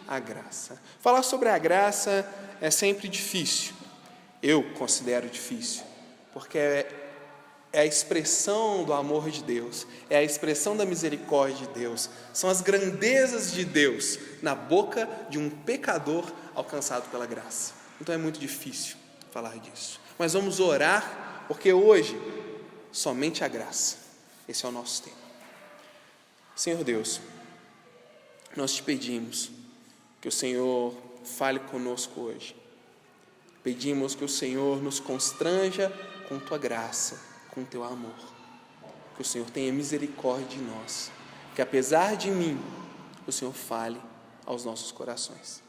a graça. Falar sobre a graça é sempre difícil. Eu considero difícil, porque é a expressão do amor de Deus, é a expressão da misericórdia de Deus, são as grandezas de Deus na boca de um pecador alcançado pela graça. Então é muito difícil falar disso. Mas vamos orar, porque hoje, somente a graça. Esse é o nosso tema. Senhor Deus, nós te pedimos que o Senhor fale conosco hoje. Pedimos que o Senhor nos constranja com tua graça, com teu amor. Que o Senhor tenha misericórdia de nós. Que apesar de mim, o Senhor fale aos nossos corações.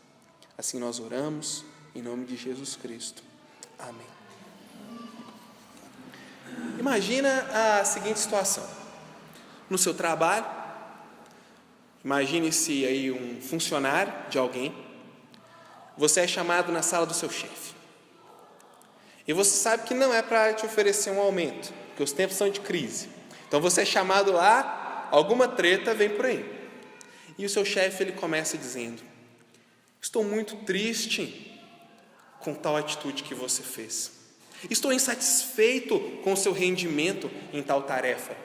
Assim nós oramos, em nome de Jesus Cristo. Amém. Imagina a seguinte situação. No seu trabalho, imagine-se aí um funcionário de alguém. Você é chamado na sala do seu chefe. E você sabe que não é para te oferecer um aumento, porque os tempos são de crise. Então você é chamado lá, alguma treta vem por aí. E o seu chefe ele começa dizendo: estou muito triste com tal atitude que você fez. Estou insatisfeito com o seu rendimento em tal tarefa.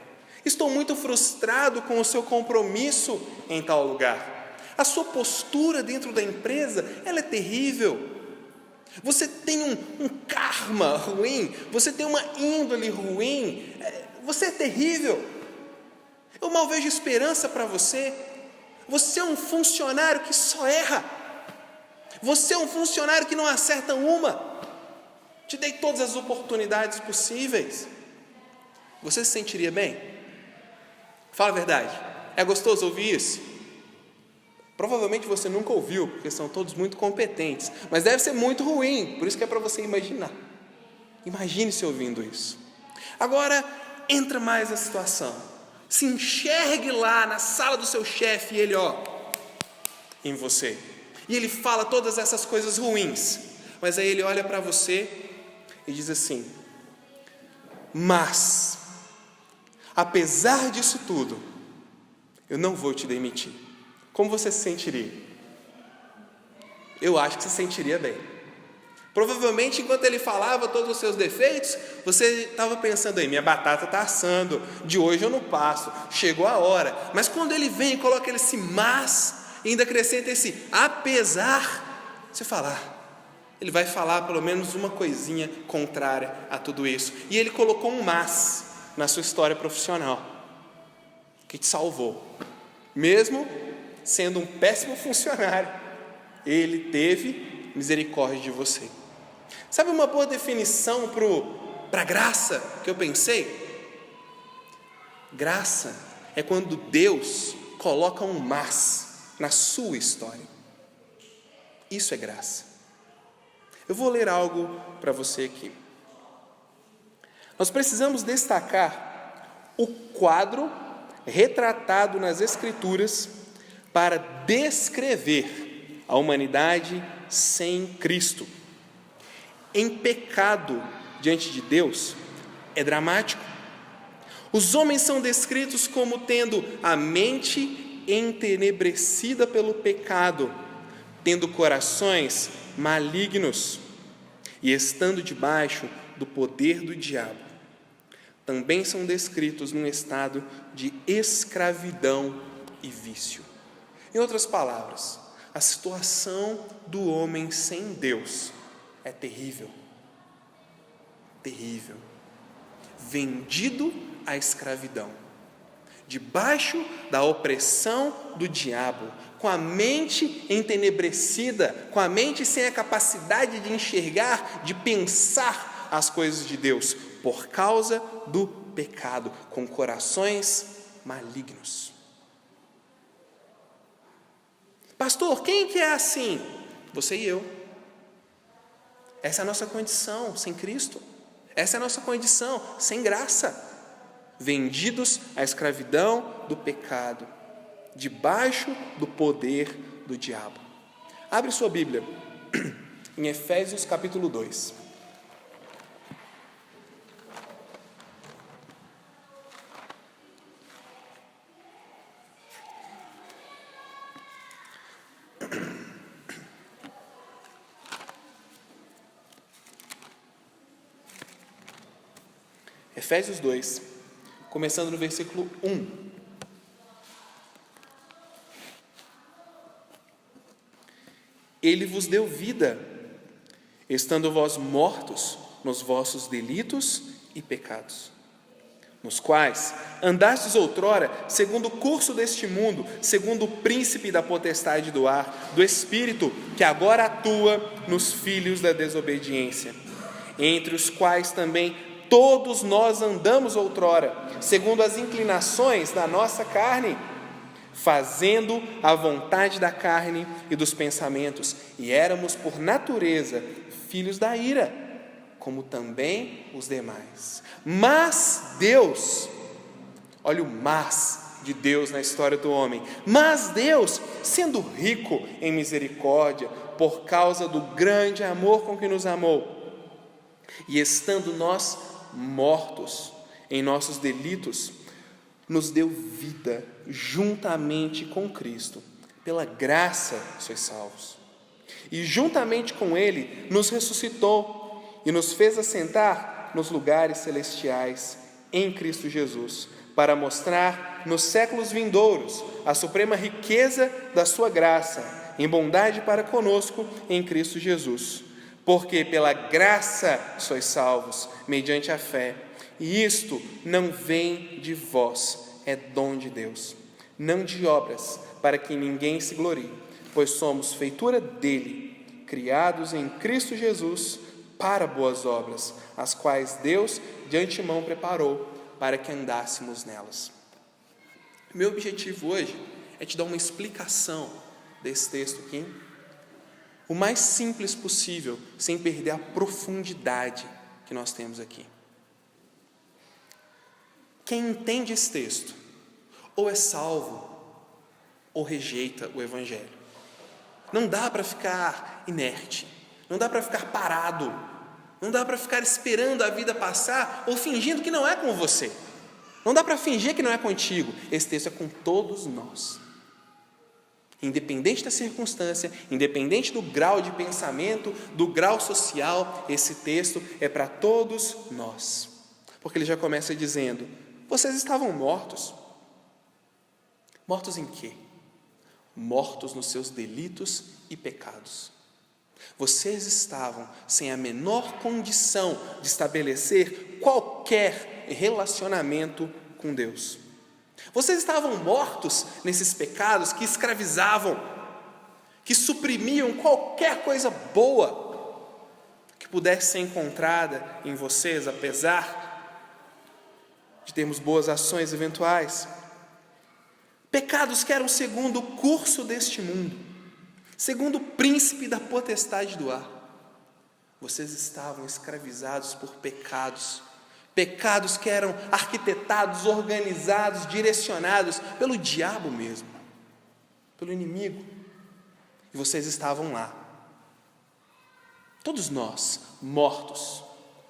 Estou muito frustrado com o seu compromisso em tal lugar. A sua postura dentro da empresa, ela é terrível. Você tem um karma ruim, você tem uma índole ruim, você é terrível. Eu mal vejo esperança para você. Você é um funcionário que só erra. Você é um funcionário que não acerta uma. Te dei todas as oportunidades possíveis. Você se sentiria bem? Fala a verdade. É gostoso ouvir isso? Provavelmente você nunca ouviu, porque são todos muito competentes. Mas deve ser muito ruim, por isso que é para você imaginar. Imagine-se ouvindo isso. Agora, entra mais na situação. Se enxergue lá na sala do seu chefe e ele, em você. E ele fala todas essas coisas ruins. Mas aí ele olha para você e diz assim: mas, apesar disso tudo, eu não vou te demitir. Como você se sentiria? Eu acho que se sentiria bem. Provavelmente, enquanto ele falava todos os seus defeitos, você estava pensando aí: minha batata está assando, de hoje eu não passo, chegou a hora. Mas quando ele vem e coloca esse mas, e ainda acrescenta esse apesar, você fala: ele vai falar pelo menos uma coisinha contrária a tudo isso. E ele colocou um mas na sua história profissional, que te salvou. Mesmo sendo um péssimo funcionário, ele teve misericórdia de você. Sabe uma boa definição para graça que eu pensei? Graça é quando Deus coloca um mas na sua história. Isso é graça. Eu vou ler algo para você aqui. Nós precisamos destacar o quadro retratado nas Escrituras para descrever a humanidade sem Cristo. Em pecado diante de Deus é dramático. Os homens são descritos como tendo a mente entenebrecida pelo pecado, tendo corações malignos e estando debaixo do poder do diabo. Também são descritos num estado de escravidão e vício. Em outras palavras, a situação do homem sem Deus é terrível. Terrível. Vendido à escravidão, debaixo da opressão do diabo, com a mente entenebrecida, com a mente sem a capacidade de enxergar, de pensar as coisas de Deus, por causa do pecado, com corações malignos. Pastor, quem que é assim? Você e eu. Essa é a nossa condição sem Cristo. Essa é a nossa condição sem graça. Vendidos à escravidão do pecado, debaixo do poder do diabo. Abre sua Bíblia em Efésios capítulo 2. Efésios 2, começando no versículo 1. Ele vos deu vida, estando vós mortos nos vossos delitos e pecados, nos quais andastes outrora, segundo o curso deste mundo, segundo o príncipe da potestade do ar, do espírito que agora atua nos filhos da desobediência, entre os quais também todos nós andamos outrora, segundo as inclinações da nossa carne, fazendo a vontade da carne e dos pensamentos, e éramos por natureza filhos da ira, como também os demais. Mas Deus, olha o mas de Deus na história do homem, mas Deus, sendo rico em misericórdia, por causa do grande amor com que nos amou, e estando nós mortos em nossos delitos, nos deu vida juntamente com Cristo. Pela graça sois salvos. E juntamente com Ele nos ressuscitou e nos fez assentar nos lugares celestiais em Cristo Jesus, para mostrar nos séculos vindouros a suprema riqueza da sua graça, em bondade para conosco em Cristo Jesus. Porque pela graça sois salvos, mediante a fé. E isto não vem de vós, é dom de Deus, não de obras, para que ninguém se glorie, pois somos feitura dele, criados em Cristo Jesus para boas obras, as quais Deus de antemão preparou para que andássemos nelas. Meu objetivo hoje é te dar uma explicação desse texto aqui, o mais simples possível, sem perder a profundidade que nós temos aqui. Quem entende esse texto, ou é salvo, ou rejeita o Evangelho. Não dá para ficar inerte, não dá para ficar parado, não dá para ficar esperando a vida passar, ou fingindo que não é com você. Não dá para fingir que não é contigo. Esse texto é com todos nós. Independente da circunstância, independente do grau de pensamento, do grau social, esse texto é para todos nós. Porque ele já começa dizendo: vocês estavam mortos. Mortos em quê? Mortos nos seus delitos e pecados. Vocês estavam sem a menor condição de estabelecer qualquer relacionamento com Deus. Vocês estavam mortos nesses pecados que escravizavam, que suprimiam qualquer coisa boa que pudesse ser encontrada em vocês, apesar de termos boas ações eventuais. Pecados que eram segundo o curso deste mundo, segundo o príncipe da potestade do ar. Vocês estavam escravizados por pecados que eram arquitetados, organizados, direcionados pelo diabo mesmo, pelo inimigo. E vocês estavam lá. Todos nós, mortos,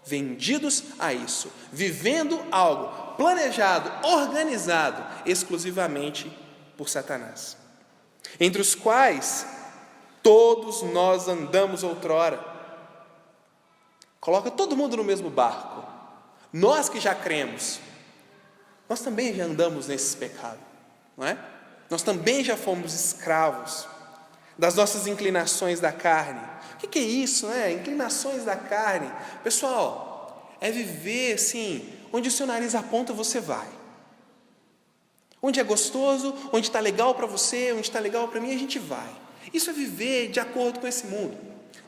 vendidos a isso, vivendo algo planejado, organizado, exclusivamente por Satanás, entre os quais todos nós andamos outrora. Coloca todo mundo no mesmo barco. Nós que já cremos, nós também já andamos nesse pecado, não é? Nós também já fomos escravos das nossas inclinações da carne. O que é isso, né? Inclinações da carne. Pessoal, é viver assim, onde o seu nariz aponta, você vai. Onde é gostoso, onde está legal para você, onde está legal para mim, a gente vai. Isso é viver de acordo com esse mundo,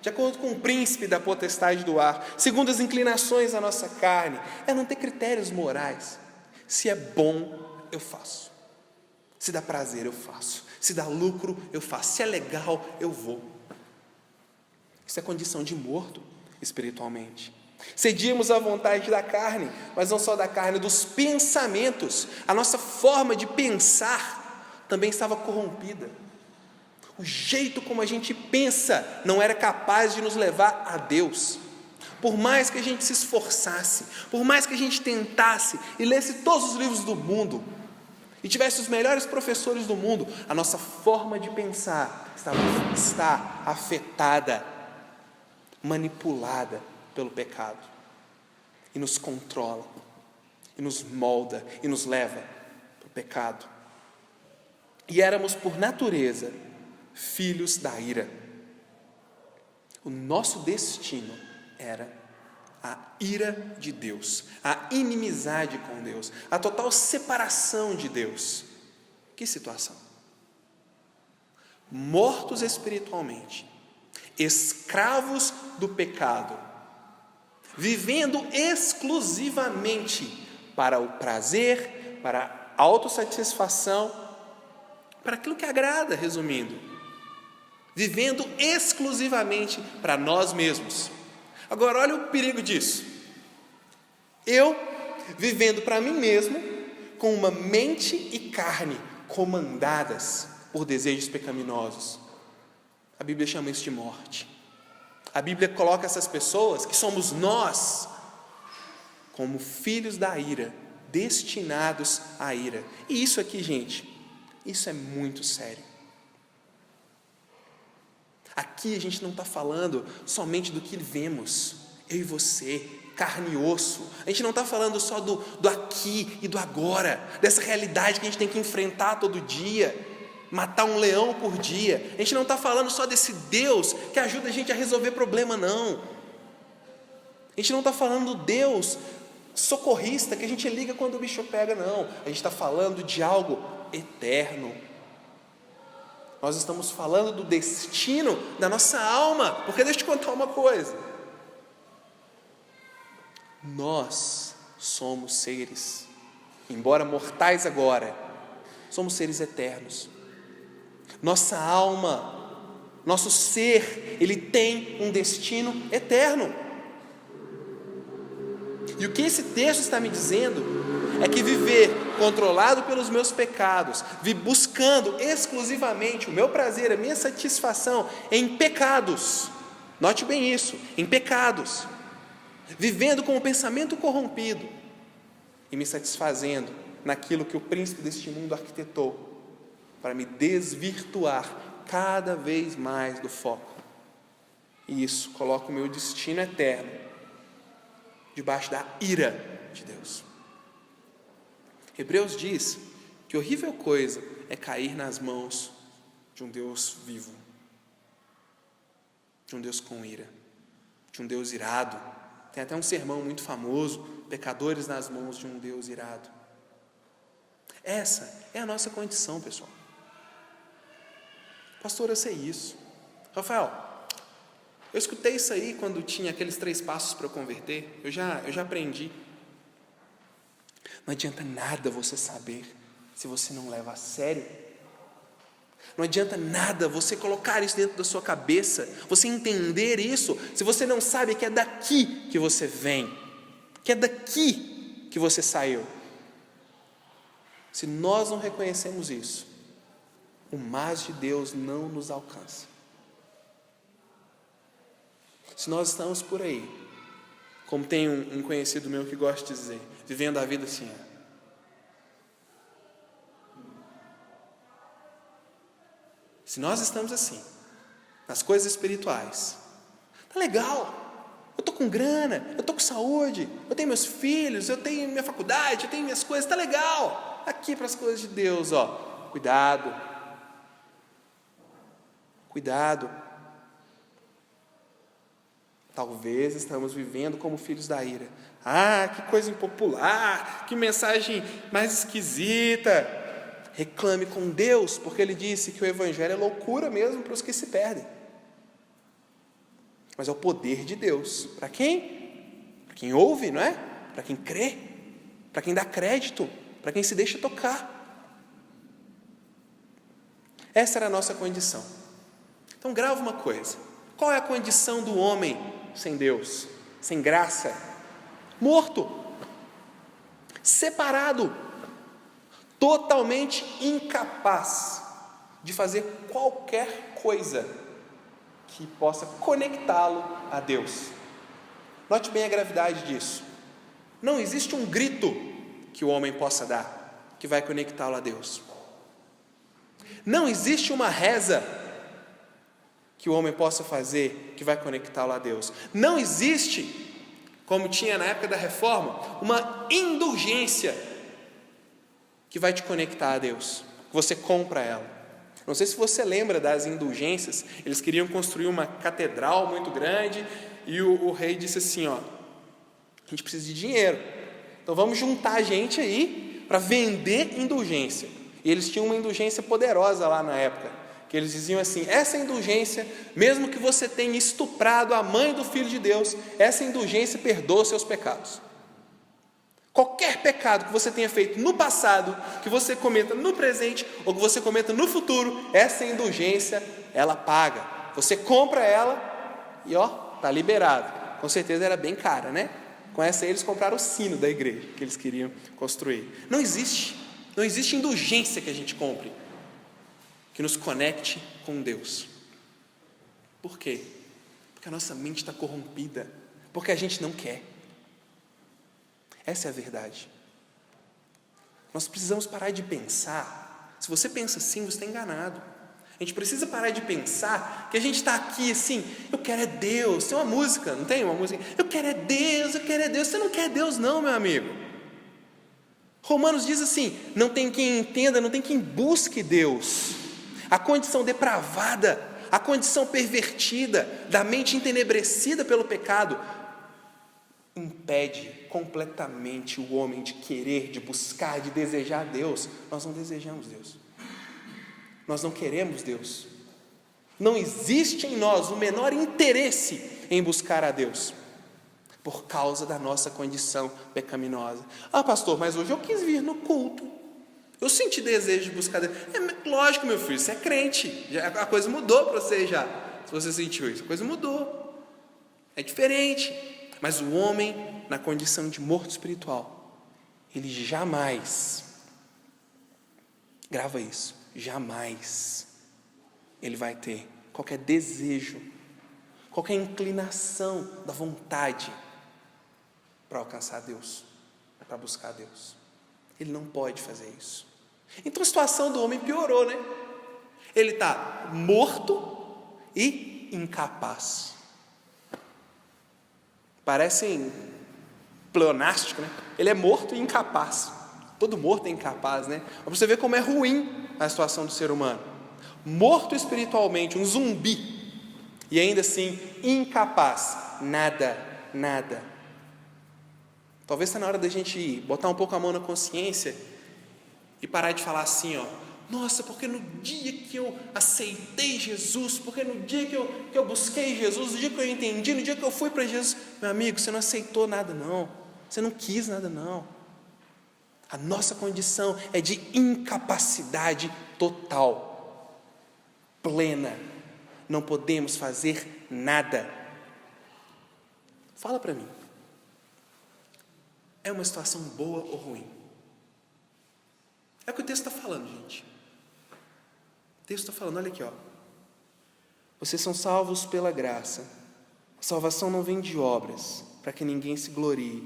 de acordo com o príncipe da potestade do ar, segundo as inclinações da nossa carne. É não ter critérios morais. Se é bom, eu faço. Se dá prazer, eu faço. Se dá lucro, eu faço. Se é legal, eu vou. Isso é condição de morto espiritualmente. Cedíamos à vontade da carne, mas não só da carne, dos pensamentos. A nossa forma de pensar também estava corrompida. O jeito como a gente pensa não era capaz de nos levar a Deus. Por mais que a gente se esforçasse, por mais que a gente tentasse e lesse todos os livros do mundo e tivesse os melhores professores do mundo, a nossa forma de pensar está afetada, manipulada pelo pecado e nos controla. e nos molda e nos leva para o pecado. E éramos, por natureza, filhos da ira. O nosso destino era a ira de Deus, a inimizade com Deus, a total separação de Deus. Que situação! Mortos espiritualmente, escravos do pecado, vivendo exclusivamente para o prazer, para a autossatisfação, para aquilo que agrada, resumindo, vivendo exclusivamente para nós mesmos. Agora, olha o perigo disso. Eu vivendo para mim mesmo, com uma mente e carne comandadas por desejos pecaminosos. A Bíblia chama isso de morte. A Bíblia coloca essas pessoas, que somos nós, como filhos da ira, destinados à ira. E isso aqui, gente, isso é muito sério. Aqui a gente não está falando somente do que vemos, eu e você, carne e osso. A gente não está falando só do aqui e do agora, dessa realidade que a gente tem que enfrentar todo dia, matar um leão por dia. A gente não está falando só desse Deus que ajuda a gente a resolver problema, não. A gente não está falando do Deus socorrista que a gente liga quando o bicho pega, não. A gente está falando de algo eterno. Nós estamos falando do destino da nossa alma, porque deixa eu te contar uma coisa. Nós somos seres, embora mortais agora, somos seres eternos. Nossa alma, nosso ser, ele tem um destino eterno. E o que esse texto está me dizendo é que viver controlado pelos meus pecados, buscando exclusivamente o meu prazer, a minha satisfação em pecados, note bem isso, em pecados, vivendo com o pensamento corrompido e me satisfazendo naquilo que o príncipe deste mundo arquitetou para me desvirtuar cada vez mais do foco. E isso coloca o meu destino eterno debaixo da ira de Deus. Hebreus diz que horrível coisa é cair nas mãos de um Deus vivo, de um Deus com ira, de um Deus irado. Tem até um sermão muito famoso, pecadores nas mãos de um Deus irado. Essa é a nossa condição, pessoal. Pastor, eu sei isso. Rafael, eu escutei isso aí quando tinha aqueles 3 passos para eu converter. Eu já aprendi. Não adianta nada você saber se você não leva a sério. Não adianta nada você colocar isso dentro da sua cabeça, você entender isso, se você não sabe que é daqui que você vem, que é daqui que você saiu. Se nós não reconhecemos isso, o mais de Deus não nos alcança. Se nós estamos por aí, como tem um conhecido meu que gosta de dizer, vivendo a vida assim, se nós estamos assim, nas coisas espirituais, tá legal, eu estou com grana, eu estou com saúde, eu tenho meus filhos, eu tenho minha faculdade, eu tenho minhas coisas, tá legal. Aqui para as coisas de Deus, cuidado. Talvez estamos vivendo como filhos da ira. Que coisa impopular, que mensagem mais esquisita. Reclame com Deus, porque Ele disse que o Evangelho é loucura mesmo para os que se perdem. Mas é o poder de Deus. Para quem? Para quem ouve, não é? Para quem crê, para quem dá crédito, para quem se deixa tocar. Essa era a nossa condição. Então grava uma coisa. Qual é a condição do homem sem Deus, sem graça? Morto, separado, totalmente incapaz de fazer qualquer coisa que possa conectá-lo a Deus. Note bem a gravidade disso. Não existe um grito que o homem possa dar que vai conectá-lo a Deus. Não existe uma reza que o homem possa fazer que vai conectá-lo a Deus. Não existe como tinha na época da reforma, uma indulgência que vai te conectar a Deus. Você compra ela. Não sei se você lembra das indulgências. Eles queriam construir uma catedral muito grande e o rei disse assim, a gente precisa de dinheiro, então vamos juntar gente aí para vender indulgência. E eles tinham uma indulgência poderosa lá na época, que eles diziam assim: essa indulgência, mesmo que você tenha estuprado a mãe do Filho de Deus, essa indulgência perdoa os seus pecados. Qualquer pecado que você tenha feito no passado, que você cometa no presente ou que você cometa no futuro, essa indulgência, ela paga. Você compra ela e está liberado. Com certeza era bem cara, né? Com essa aí eles compraram o sino da igreja que eles queriam construir. Não existe indulgência que a gente compre, que nos conecte com Deus. Por quê? Porque a nossa mente está corrompida, porque a gente não quer. Essa é a verdade. Nós precisamos parar de pensar. Se você pensa assim, você está enganado. A gente precisa parar de pensar que a gente está aqui assim, eu quero é Deus. Tem uma música, não tem uma música? Eu quero é Deus, eu quero é Deus. Você não quer Deus não, meu amigo. Romanos diz assim: não tem quem entenda, não tem quem busque Deus. A condição depravada, a condição pervertida da mente entenebrecida pelo pecado impede completamente o homem de querer, de buscar, de desejar Deus. Nós não desejamos Deus. Nós não queremos Deus. Não existe em nós o menor interesse em buscar a Deus, por causa da nossa condição pecaminosa. Pastor, mas hoje eu quis vir no culto. Eu senti desejo de buscar Deus. Lógico, meu filho, você é crente. A coisa mudou para você já. Se você sentiu isso, a coisa mudou. É diferente. Mas o homem, na condição de morto espiritual, ele jamais, grava isso, jamais ele vai ter qualquer desejo, qualquer inclinação da vontade para alcançar Deus, para buscar Deus. Ele não pode fazer isso. Então a situação do homem piorou, né? Ele está morto e incapaz. Parece pleonástico, né? Ele é morto e incapaz. Todo morto é incapaz, né? Para você ver como é ruim a situação do ser humano. Morto espiritualmente, um zumbi, e ainda assim incapaz. Nada. Talvez está na hora da gente botar um pouco a mão na consciência e parar de falar assim, nossa, porque no dia que eu aceitei Jesus, porque no dia que eu busquei Jesus, no dia que eu entendi, no dia que eu fui para Jesus, meu amigo, você não aceitou nada não, você não quis nada não. A nossa condição é de incapacidade total, plena, não podemos fazer nada. Fala para mim, é uma situação boa ou ruim? É o que o texto está falando, gente. O texto está falando, olha aqui, vocês são salvos pela graça. A salvação não vem de obras, para que ninguém se glorie.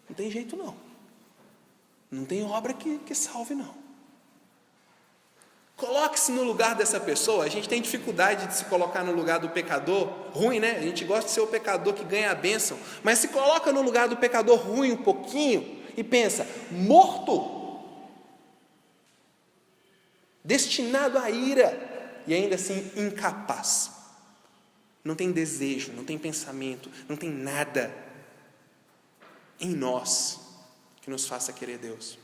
Não tem jeito não. Não tem obra que salve não. Coloque-se no lugar dessa pessoa. A gente tem dificuldade de se colocar no lugar do pecador ruim, né? A gente gosta de ser o pecador que ganha a bênção. Mas se coloca no lugar do pecador ruim um pouquinho e pensa, morto, destinado à ira, e ainda assim incapaz. Não tem desejo, não tem pensamento, não tem nada em nós que nos faça querer Deus.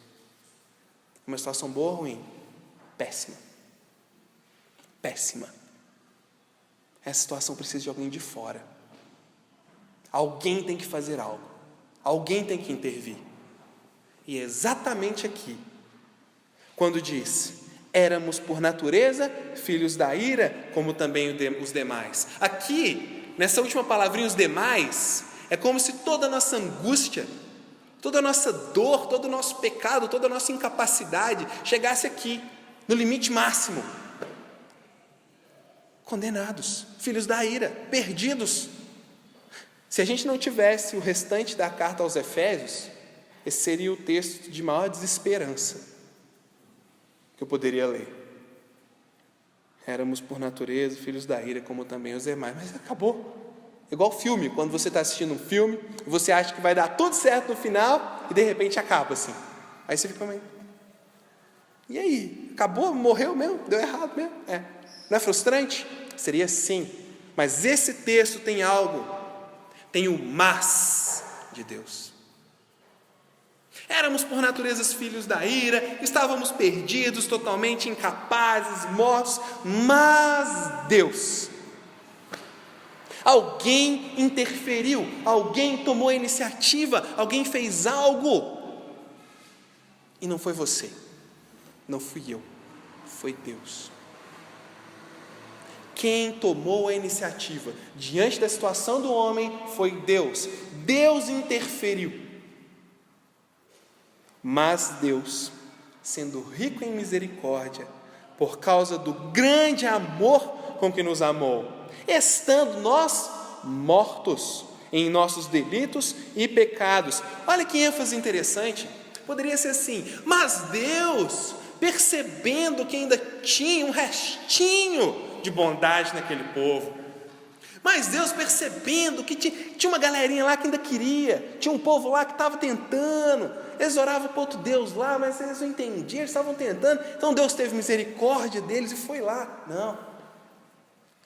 Uma situação boa ou ruim? Péssima. Essa situação precisa de alguém de fora. Alguém tem que fazer algo. Alguém tem que intervir. E é exatamente aqui, quando diz: éramos por natureza filhos da ira, como também os demais. Aqui, nessa última palavrinha, os demais, é como se toda a nossa angústia, toda a nossa dor, todo o nosso pecado, toda a nossa incapacidade chegasse aqui, no limite máximo. Condenados, filhos da ira, perdidos. Se a gente não tivesse o restante da carta aos Efésios, esse seria o texto de maior desesperança que eu poderia ler. Éramos por natureza filhos da ira, como também os demais. Mas acabou. Igual filme, quando você está assistindo um filme, você acha que vai dar tudo certo no final e de repente acaba assim. Aí você fica meio... E aí? Acabou? Morreu mesmo? Deu errado mesmo? Não é frustrante? Seria sim. Mas esse texto tem algo. Tem o mas de Deus. Éramos por natureza filhos da ira, estávamos perdidos, totalmente incapazes, mortos, mas Deus, alguém interferiu, alguém tomou a iniciativa, alguém fez algo, e não foi você, não fui eu, foi Deus. Quem tomou a iniciativa diante da situação do homem foi Deus. Deus interferiu. Mas Deus, sendo rico em misericórdia, por causa do grande amor com que nos amou, estando nós mortos em nossos delitos e pecados. Olha que ênfase interessante. Poderia ser assim: mas Deus, percebendo que ainda tinha um restinho de bondade naquele povo, mas Deus percebendo que tinha uma galerinha lá que ainda queria, tinha um povo lá que estava tentando, eles oravam para outro Deus lá, mas eles não entendiam, eles estavam tentando, então Deus teve misericórdia deles e foi lá. Não,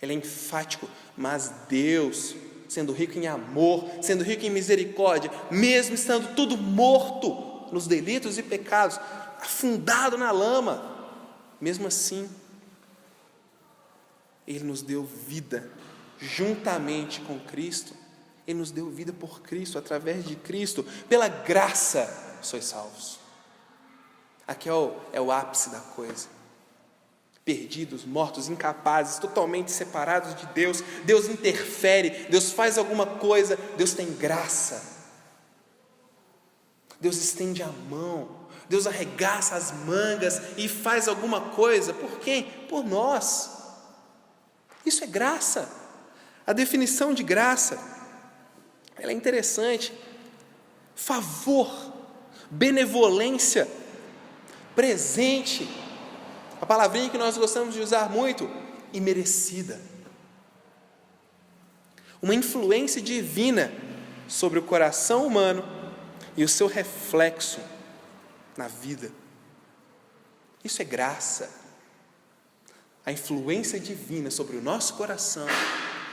ele é enfático, mas Deus, sendo rico em amor, sendo rico em misericórdia, mesmo estando tudo morto nos delitos e pecados, afundado na lama, mesmo assim, Ele nos deu vida, juntamente com Cristo. Ele nos deu vida por Cristo, através de Cristo, pela graça sois salvos. Aqui é o ápice da coisa. Perdidos, mortos, incapazes, totalmente separados de Deus. Deus interfere, Deus faz alguma coisa, Deus tem graça. Deus estende a mão, Deus arregaça as mangas e faz alguma coisa. Por quem? Por nós. Isso é graça. A definição de graça, ela é interessante. Favor, benevolência, presente, a palavrinha que nós gostamos de usar muito, imerecida. Uma influência divina sobre o coração humano e o seu reflexo na vida. Isso é graça. A influência divina sobre o nosso coração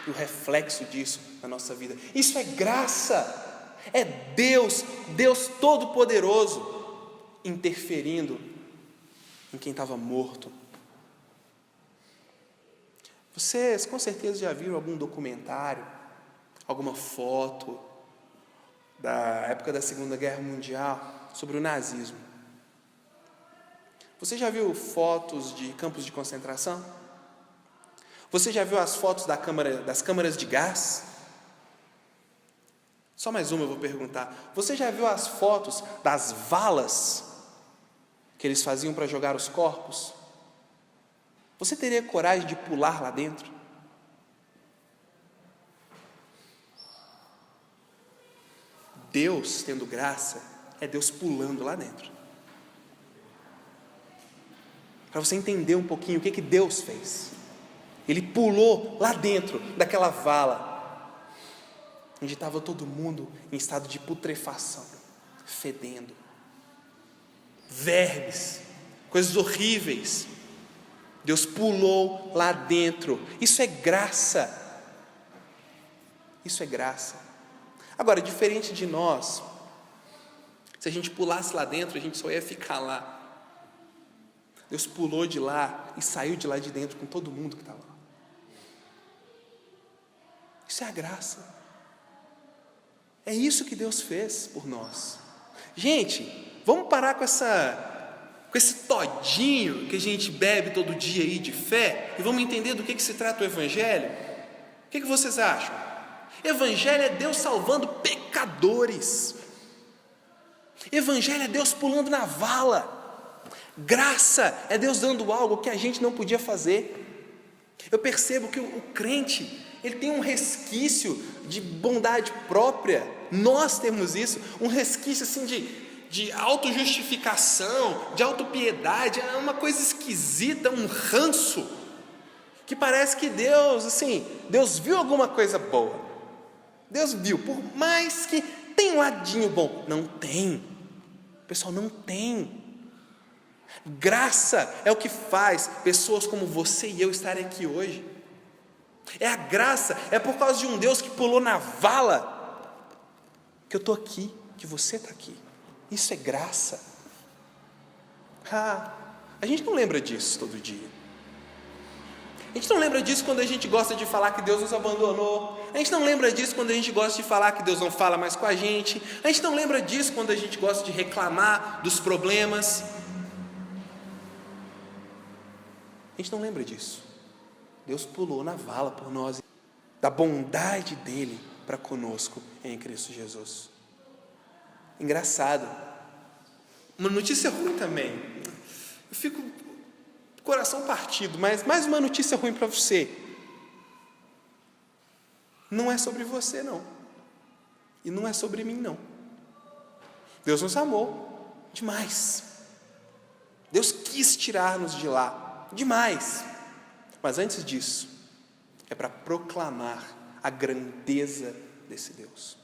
e o reflexo disso na nossa vida. Isso é graça. É Deus, Deus Todo-Poderoso, interferindo em quem estava morto. Vocês com certeza já viram algum documentário, alguma foto da época da Segunda Guerra Mundial sobre o nazismo. Você já viu fotos de campos de concentração? Você já viu as fotos das câmaras de gás? Só mais uma eu vou perguntar. Você já viu as fotos das valas que eles faziam para jogar os corpos? Você teria coragem de pular lá dentro? Deus, tendo graça, é Deus pulando lá dentro. Para você entender um pouquinho o que Deus fez. Ele pulou lá dentro daquela vala, onde estava todo mundo em estado de putrefação, fedendo, vermes, coisas horríveis. Deus pulou lá dentro. Isso é graça. Isso é graça. Agora, diferente de nós, se a gente pulasse lá dentro, a gente só ia ficar lá. Deus pulou de lá e saiu de lá de dentro com todo mundo que está lá. Isso é a graça. É isso que Deus fez por nós. Gente, vamos parar com esse todinho que a gente bebe todo dia aí de fé e vamos entender do que se trata o Evangelho? O que vocês acham? Evangelho é Deus salvando pecadores. Evangelho é Deus pulando na vala. Graça é Deus dando algo que a gente não podia fazer. Eu percebo que o crente, ele tem um resquício de bondade própria. Nós temos isso, um resquício assim de autojustificação, de autopiedade. É uma coisa esquisita, um ranço, que parece que Deus viu alguma coisa boa. Deus viu, por mais que tenha um ladinho bom, não tem. Pessoal, não tem. Graça é o que faz pessoas como você e eu estarem aqui hoje. É a graça, é por causa de um Deus que pulou na vala que eu estou aqui, que você está aqui. Isso é graça. A gente não lembra disso todo dia. A gente não lembra disso quando a gente gosta de falar que Deus nos abandonou. A gente não lembra disso quando a gente gosta de falar que Deus não fala mais com a gente. A gente não lembra disso quando a gente gosta de reclamar dos problemas. A gente não lembra disso. Deus pulou na vala por nós, da bondade dele para conosco em Cristo Jesus. Engraçado. Uma notícia ruim também. Eu fico com o coração partido, mas mais uma notícia ruim para você. Não é sobre você, não. E não é sobre mim, não. Deus nos amou demais. Deus quis tirar-nos de lá demais. Mas antes disso, é para proclamar a grandeza desse Deus.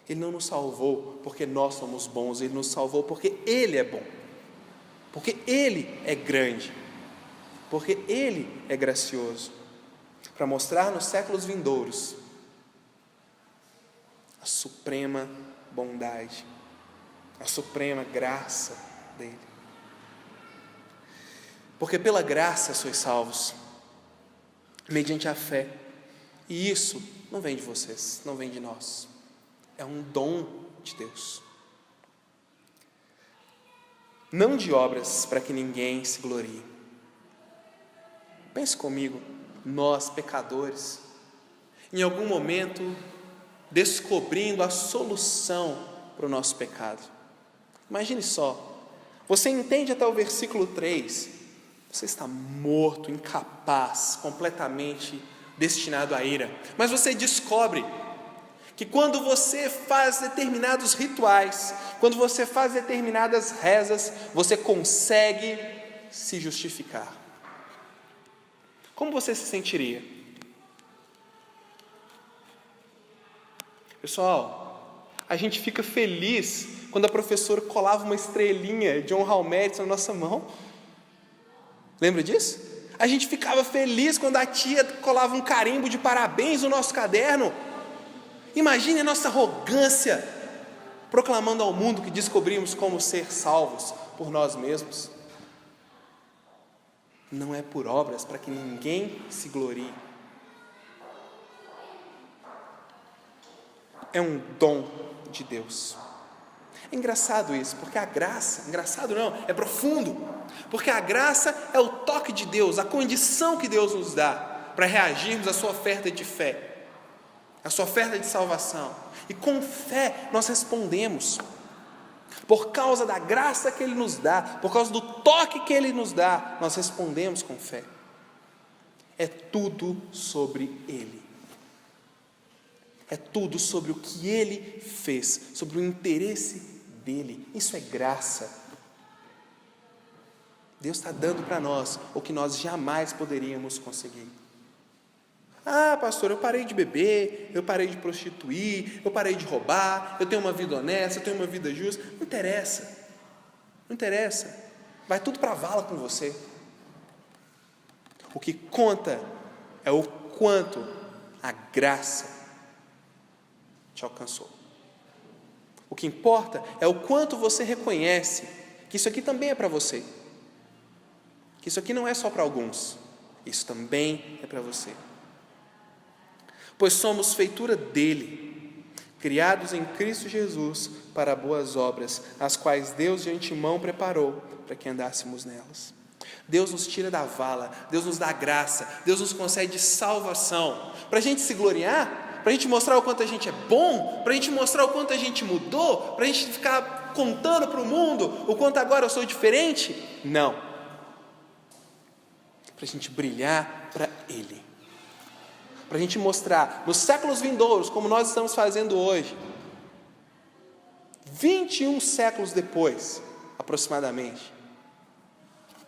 Ele não nos salvou porque nós somos bons, Ele nos salvou porque Ele é bom, porque Ele é grande, porque Ele é gracioso, para mostrar nos séculos vindouros a suprema bondade, a suprema graça dEle. Porque pela graça sois salvos, mediante a fé, e isso não vem de vocês, não vem de nós, é um dom de Deus, não de obras para que ninguém se glorie. Pense comigo, nós pecadores, em algum momento descobrindo a solução para o nosso pecado. Imagine só, você entende até o versículo 3, você está morto, incapaz, completamente destinado à ira. Mas você descobre que quando você faz determinados rituais, quando você faz determinadas rezas, você consegue se justificar. Como você se sentiria? Pessoal, a gente fica feliz quando a professora colava uma estrelinha de honra ao mérito na nossa mão. Lembra disso? A gente ficava feliz quando a tia colava um carimbo de parabéns no nosso caderno. Imagine a nossa arrogância, proclamando ao mundo que descobrimos como ser salvos por nós mesmos. Não é por obras para que ninguém se glorie. É um dom de Deus. É engraçado isso, porque a graça, engraçado não, é profundo, porque a graça é o toque de Deus, a condição que Deus nos dá para reagirmos à sua oferta de fé, à sua oferta de salvação, e com fé nós respondemos, por causa da graça que Ele nos dá, por causa do toque que Ele nos dá, nós respondemos com fé. É tudo sobre Ele. É tudo sobre o que Ele fez, sobre o interesse dEle. Isso é graça. Deus está dando para nós o que nós jamais poderíamos conseguir. Pastor, eu parei de beber, eu parei de prostituir, eu parei de roubar, eu tenho uma vida honesta, eu tenho uma vida justa. Não interessa. Não interessa. Vai tudo para a vala com você. O que conta é o quanto a graça te alcançou. O que importa é o quanto você reconhece que isso aqui também é para você, que isso aqui não é só para alguns, isso também é para você. Pois somos feitura dele, criados em Cristo Jesus para boas obras, as quais Deus de antemão preparou para que andássemos nelas. Deus nos tira da vala, Deus nos dá graça, Deus nos concede salvação, para a gente se gloriar, para a gente mostrar o quanto a gente é bom, para a gente mostrar o quanto a gente mudou, para a gente ficar contando para o mundo o quanto agora eu sou diferente? Não. Para a gente brilhar para Ele. Para a gente mostrar nos séculos vindouros, como nós estamos fazendo hoje, 21 séculos depois, aproximadamente,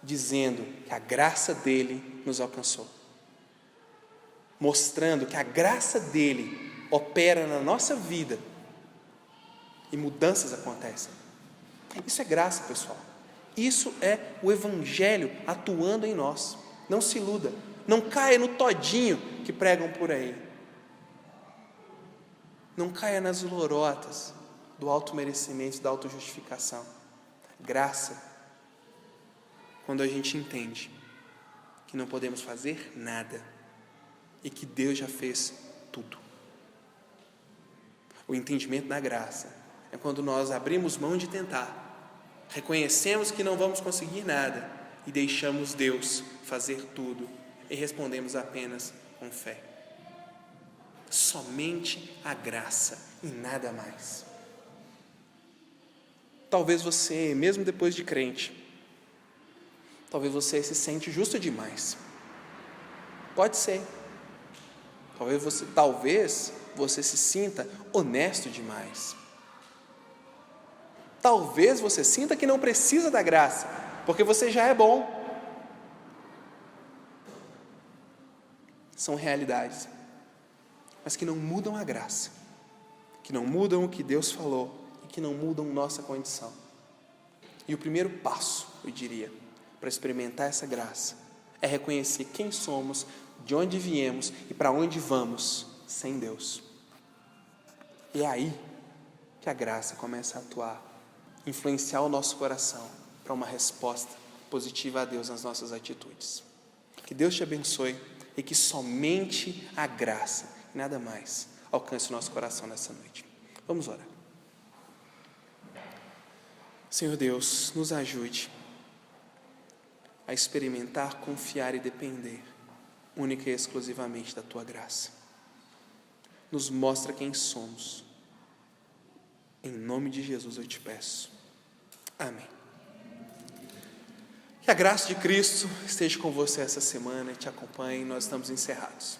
dizendo que a graça dele nos alcançou. mostrando que a graça dele opera na nossa vida e mudanças acontecem. Isso é graça, pessoal. Isso é o Evangelho atuando em nós. Não se iluda, não caia no todinho que pregam por aí. Não caia nas lorotas do auto-merecimento, da auto-justificação. Graça, quando a gente entende que não podemos fazer nada e que Deus já fez tudo. O entendimento da graça é quando nós abrimos mão de tentar, reconhecemos que não vamos conseguir nada e deixamos Deus fazer tudo e respondemos apenas com fé. Somente a graça e nada mais. Talvez você, mesmo depois de crente, talvez você se sente justo demais. Pode ser. Talvez você se sinta honesto demais. Talvez você sinta que não precisa da graça, porque você já é bom. São realidades, mas que não mudam a graça, que não mudam o que Deus falou e que não mudam nossa condição. E o primeiro passo, eu diria, para experimentar essa graça, é reconhecer quem somos, de onde viemos e para onde vamos sem Deus. E é aí que a graça começa a atuar, influenciar o nosso coração para uma resposta positiva a Deus nas nossas atitudes. Que Deus te abençoe e que somente a graça, nada mais, alcance o nosso coração nessa noite. Vamos orar. Senhor Deus, nos ajude a experimentar, confiar e depender única e exclusivamente da Tua graça. Nos mostra quem somos. Em nome de Jesus eu te peço. Amém. Que a graça de Cristo esteja com você essa semana e te acompanhe. Nós estamos encerrados.